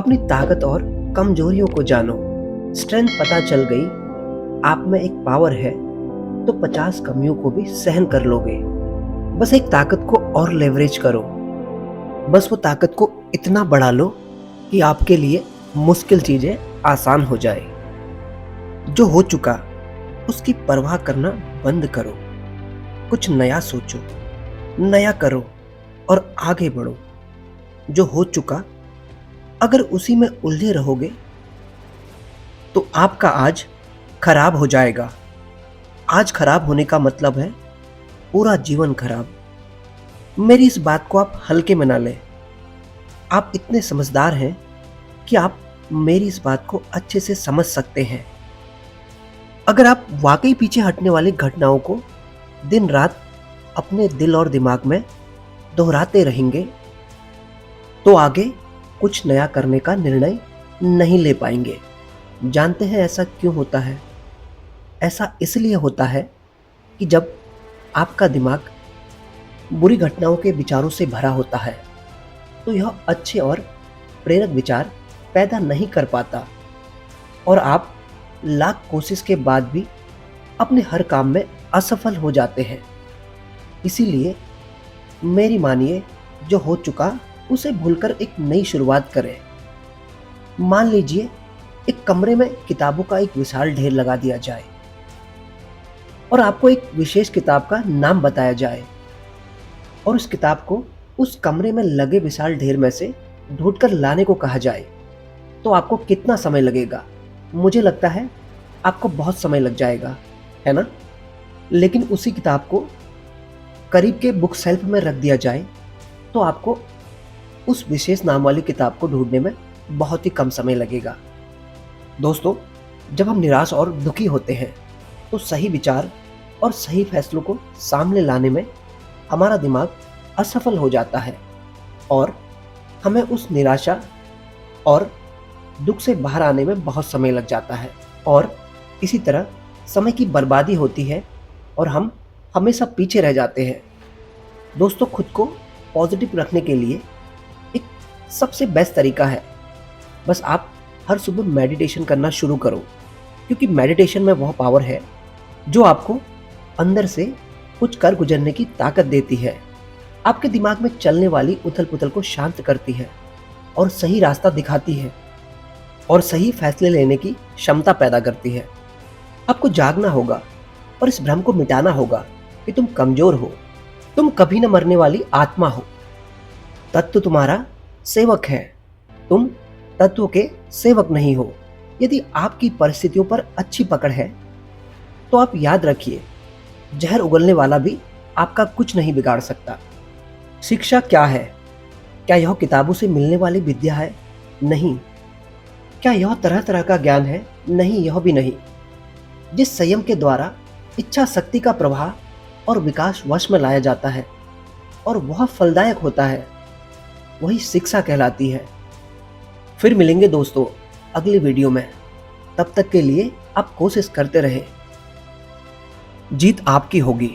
अपनी ताकत और कमजोरियों को जानो। स्ट्रेंथ पता चल गई, आप में एक पावर है, तो 50 कमियों को भी सहन कर लोगे। बस एक ताकत को और लेवरेज करो। बस वो ताकत को इतना बढ़ा लो कि आपके लिए मुश्किल चीजें आसान हो जाए। जो हो चुका उसकी परवाह करना बंद करो। कुछ नया सोचो, नया करो और आगे बढ़ो। जो हो चुका अगर उसी में उलझे रहोगे तो आपका आज खराब हो जाएगा। आज खराब होने का मतलब है पूरा जीवन खराब। मेरी इस बात को आप हल्के में ना लें। आप इतने समझदार हैं कि आप मेरी इस बात को अच्छे से समझ सकते हैं। अगर आप वाकई पीछे हटने वाली घटनाओं को दिन रात अपने दिल और दिमाग में दोहराते रहेंगे तो आगे कुछ नया करने का निर्णय नहीं ले पाएंगे। जानते हैं ऐसा क्यों होता है? ऐसा इसलिए होता है कि जब आपका दिमाग बुरी घटनाओं के विचारों से भरा होता है तो यह अच्छे और प्रेरक विचार पैदा नहीं कर पाता और आप लाख कोशिश के बाद भी अपने हर काम में असफल हो जाते हैं। इसीलिए मेरी मानिए, जो हो चुका उसे भूलकर एक नई शुरुआत करें। मान लीजिए एक कमरे में किताबों का एक विशाल ढेर लगा दिया जाए और आपको एक विशेष किताब का नाम बताया जाए और उस किताब को उस कमरे में लगे विशाल ढेर में से ढूंढकर लाने को कहा जाए, तो आपको कितना समय लगेगा? मुझे लगता है आपको बहुत समय लग जाएगा, है ना? लेकिन उसी किताब को करीब के बुक शेल्फ में रख दिया जाए तो आपको उस विशेष नाम वाली किताब को ढूंढने में बहुत ही कम समय लगेगा। दोस्तों, जब हम निराश और दुखी होते हैं तो सही विचार और सही फैसलों को सामने लाने में हमारा दिमाग असफल हो जाता है और हमें उस निराशा और दुख से बाहर आने में बहुत समय लग जाता है और इसी तरह समय की बर्बादी होती है और हम हमेशा पीछे रह जाते हैं। दोस्तों, खुद को पॉजिटिव रखने के लिए एक सबसे बेस्ट तरीका है, बस आप हर सुबह मेडिटेशन करना शुरू करो, क्योंकि मेडिटेशन में वह पावर है जो आपको अंदर से कुछ कर गुजरने की ताकत देती है, आपके दिमाग में चलने वाली उथल पुथल को शांत करती है और सही रास्ता दिखाती है और सही फैसले लेने की क्षमता पैदा करती है। आपको जागना होगा और इस भ्रम को मिटाना होगा कि तुम कमजोर हो, तुम कभी न मरने वाली आत्मा हो। तत्व तुम्हारा सेवक है, तुम तत्व के सेवक नहीं हो। यदि आपकी परिस्थितियों पर अच्छी पकड़ है तो आप याद रखिए, जहर उगलने वाला भी आपका कुछ नहीं बिगाड़ सकता। शिक्षा क्या है? क्या यह किताबों से मिलने वाली विद्या है? नहीं। क्या यह तरह तरह का ज्ञान है? नहीं, यह भी नहीं। जिस संयम के द्वारा इच्छा शक्ति का प्रवाह और विकास वश में लाया जाता है और वह फलदायक होता है, वही शिक्षा कहलाती है। फिर मिलेंगे दोस्तों अगली वीडियो में। तब तक के लिए आप कोशिश करते रहे, जीत आपकी होगी।